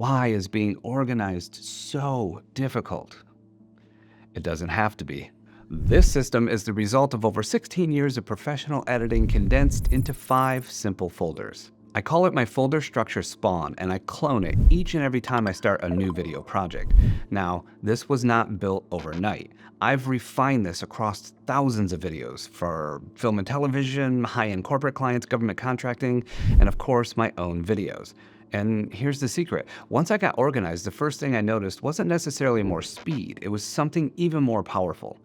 Why is being organized so difficult? It doesn't have to be. This system is the result of over 16 years of professional editing condensed into 5 simple folders. I call it my folder structure spawn, and I clone it each and every time I start a new video project. Now, this was not built overnight. I've refined this across thousands of videos for film and television, high-end corporate clients, government contracting, and of course, my own videos. And here's the secret. Once I got organized, the first thing I noticed wasn't necessarily more speed. It was something even more powerful: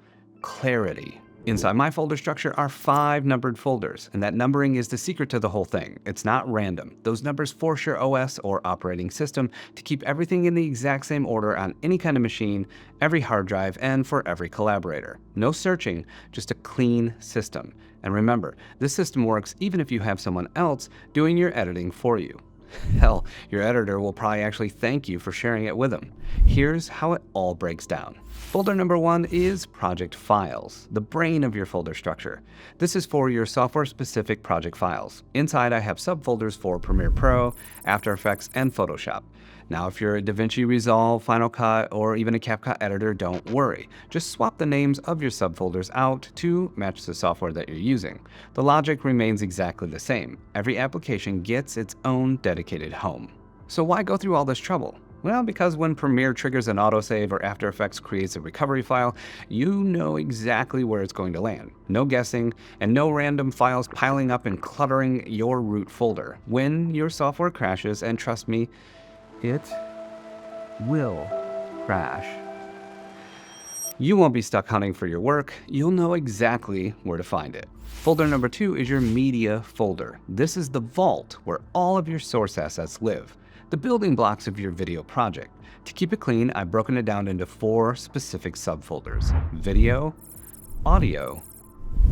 clarity. Inside my folder structure are 5 numbered folders, and that numbering is the secret to the whole thing. It's not random. Those numbers force your OS or operating system to keep everything in the exact same order on any kind of machine, every hard drive, and for every collaborator. No searching, just a clean system. And remember, this system works even if you have someone else doing your editing for you. Hell, your editor will probably actually thank you for sharing it with them. Here's how it all breaks down. Folder number 1 is Project Files, the brain of your folder structure. This is for your software-specific project files. Inside, I have subfolders for Premiere Pro, After Effects, and Photoshop. Now, if you're a DaVinci Resolve, Final Cut, or even a CapCut editor, don't worry. Just swap the names of your subfolders out to match the software that you're using. The logic remains exactly the same. Every application gets its own dedicated home. So why go through all this trouble? Well, because when Premiere triggers an autosave or After Effects creates a recovery file, you know exactly where it's going to land. No guessing, and no random files piling up and cluttering your root folder. When your software crashes, and trust me, it will crash, you won't be stuck hunting for your work. You'll know exactly where to find it. Folder number 2 is your media folder. This is the vault where all of your source assets live, the building blocks of your video project. To keep it clean, I've broken it down into 4 specific subfolders: video, audio,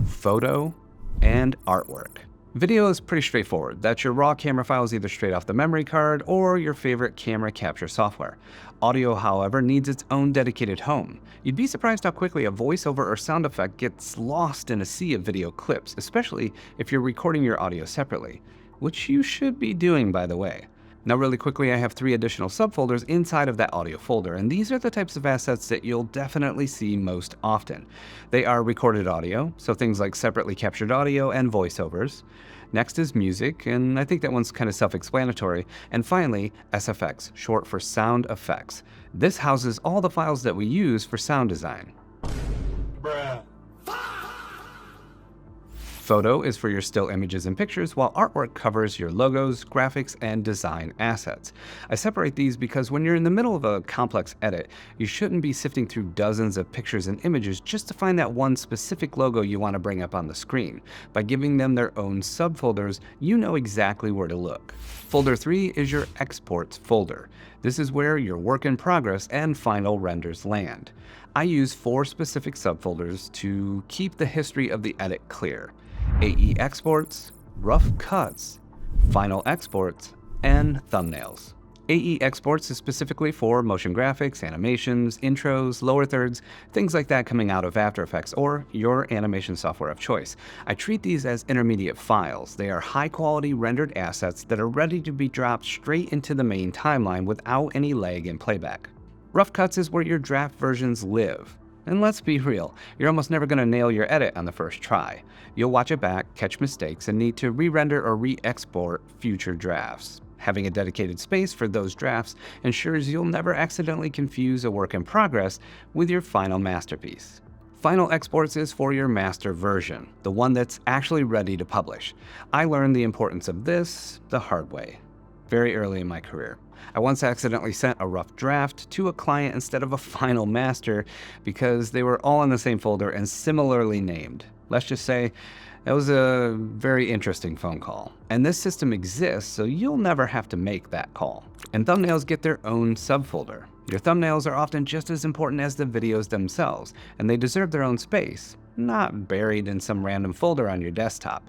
photo, and artwork. Video is pretty straightforward. That's your raw camera files either straight off the memory card or your favorite camera capture software. Audio, however, needs its own dedicated home. You'd be surprised how quickly a voiceover or sound effect gets lost in a sea of video clips, especially if you're recording your audio separately, which you should be doing, by the way. Now, really quickly, I have 3 additional subfolders inside of that audio folder, and these are the types of assets that you'll definitely see most often. They are recorded audio, so things like separately captured audio and voiceovers. Next is music, and I think that one's kind of self-explanatory. And finally, SFX, short for sound effects. This houses all the files that we use for sound design. Bruh. Photo is for your still images and pictures, while artwork covers your logos, graphics, and design assets. I separate these because when you're in the middle of a complex edit, you shouldn't be sifting through dozens of pictures and images just to find that one specific logo you want to bring up on the screen. By giving them their own subfolders, you know exactly where to look. Folder 3 is your exports folder. This is where your work in progress and final renders land. I use 4 specific subfolders to keep the history of the edit clear: AE exports, rough cuts, final exports, and thumbnails. AE exports is specifically for motion graphics, animations, intros, lower thirds, things like that coming out of After Effects or your animation software of choice. I treat these as intermediate files. They are high-quality rendered assets that are ready to be dropped straight into the main timeline without any lag in playback. Rough cuts is where your draft versions live. And let's be real, you're almost never going to nail your edit on the first try. You'll watch it back, catch mistakes, and need to re-render or re-export future drafts. Having a dedicated space for those drafts ensures you'll never accidentally confuse a work in progress with your final masterpiece. Final exports is for your master version, the one that's actually ready to publish. I learned the importance of this the hard way, very early in my career. I once accidentally sent a rough draft to a client instead of a final master because they were all in the same folder and similarly named. Let's just say that was a very interesting phone call. And this system exists, so you'll never have to make that call. And thumbnails get their own subfolder. Your thumbnails are often just as important as the videos themselves, and they deserve their own space, not buried in some random folder on your desktop.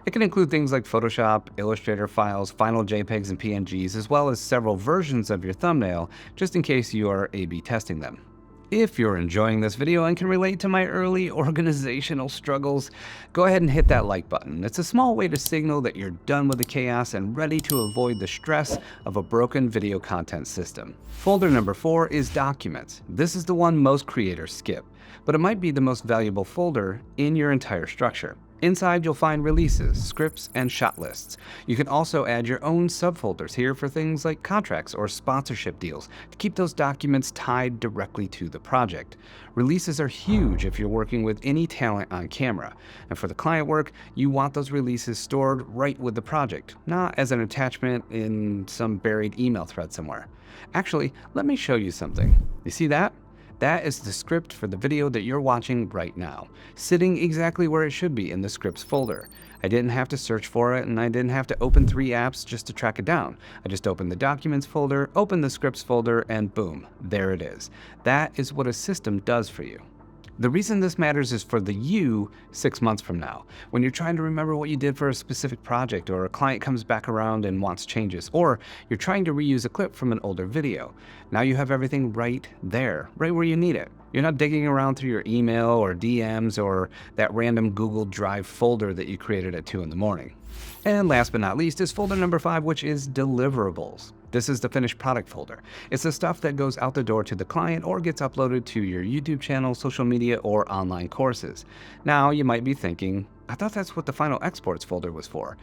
It can include things like Photoshop, Illustrator files, final JPEGs and PNGs, as well as several versions of your thumbnail, just in case you are A/B testing them. If you're enjoying this video and can relate to my early organizational struggles, go ahead and hit that like button. It's a small way to signal that you're done with the chaos and ready to avoid the stress of a broken video content system. Folder number 4 is Documents. This is the one most creators skip, but it might be the most valuable folder in your entire structure. Inside, you'll find releases, scripts, and shot lists. You can also add your own subfolders here for things like contracts or sponsorship deals to keep those documents tied directly to the project. Releases are huge if you're working with any talent on camera. And for the client work, you want those releases stored right with the project, not as an attachment in some buried email thread somewhere. Actually, let me show you something. You see that? That is the script for the video that you're watching right now, sitting exactly where it should be in the scripts folder. I didn't have to search for it, and I didn't have to open 3 apps just to track it down. I just opened the Documents folder, opened the Scripts folder, and boom, there it is. That is what a system does for you. The reason this matters is for the you 6 months from now, when you're trying to remember what you did for a specific project, or a client comes back around and wants changes, or you're trying to reuse a clip from an older video. Now you have everything right there, right where you need it. You're not digging around through your email or DMs or that random Google Drive folder that you created at 2 in the morning. And last but not least is folder number 5, which is Deliverables. This is the finished product folder. It's the stuff that goes out the door to the client or gets uploaded to your YouTube channel, social media, or online courses. Now, you might be thinking, I thought that's what the Final Exports folder was for.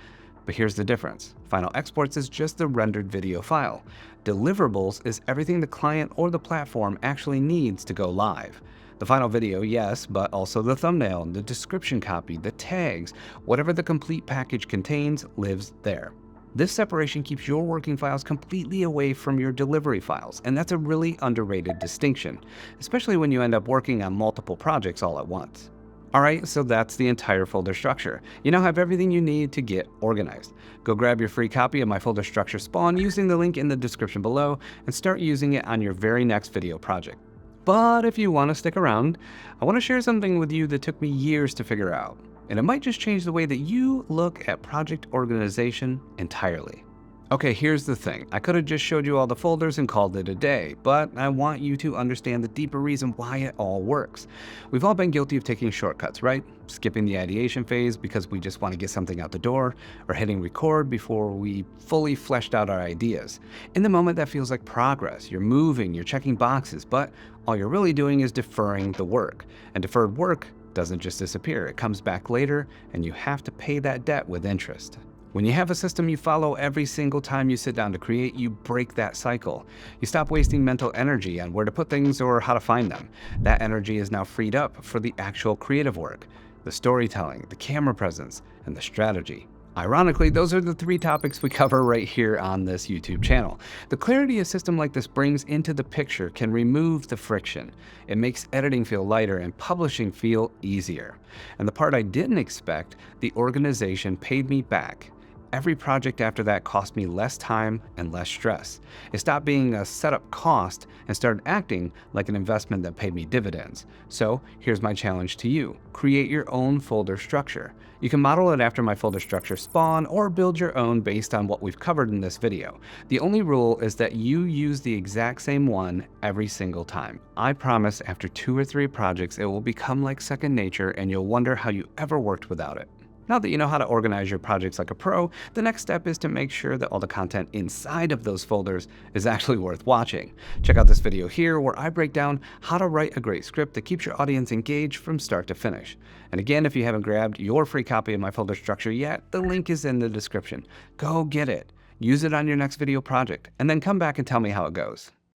But here's the difference. Final Exports is just the rendered video file. Deliverables is everything the client or the platform actually needs to go live. The final video, yes, but also the thumbnail, the description copy, the tags, whatever the complete package contains lives there. This separation keeps your working files completely away from your delivery files, and that's a really underrated distinction, especially when you end up working on multiple projects all at once. Alright, so that's the entire folder structure. You now have everything you need to get organized. Go grab your free copy of my folder structure spawn using the link in the description below and start using it on your very next video project. But if you want to stick around, I want to share something with you that took me years to figure out. And it might just change the way that you look at project organization entirely. Okay, here's the thing. I could have just showed you all the folders and called it a day, but I want you to understand the deeper reason why it all works. We've all been guilty of taking shortcuts, right? Skipping the ideation phase because we just want to get something out the door, or hitting record before we fully fleshed out our ideas. In the moment, that feels like progress. You're moving, you're checking boxes, but all you're really doing is deferring the work. And deferred work doesn't just disappear. It comes back later, and you have to pay that debt with interest. When you have a system you follow every single time you sit down to create, you break that cycle. You stop wasting mental energy on where to put things or how to find them. That energy is now freed up for the actual creative work, the storytelling, the camera presence, and the strategy. Ironically, those are the 3 topics we cover right here on this YouTube channel. The clarity a system like this brings into the picture can remove the friction. It makes editing feel lighter and publishing feel easier. And the part I didn't expect, the organization paid me back. Every project after that cost me less time and less stress. It stopped being a setup cost and started acting like an investment that paid me dividends. So here's my challenge to you. Create your own folder structure. You can model it after my folder structure spawn or build your own based on what we've covered in this video. The only rule is that you use the exact same one every single time. I promise after 2 or 3 projects it will become like second nature and you'll wonder how you ever worked without it. Now that you know how to organize your projects like a pro, the next step is to make sure that all the content inside of those folders is actually worth watching. Check out this video here where I break down how to write a great script that keeps your audience engaged from start to finish. And again, if you haven't grabbed your free copy of my folder structure yet, the link is in the description. Go get it, use it on your next video project, and then come back and tell me how it goes.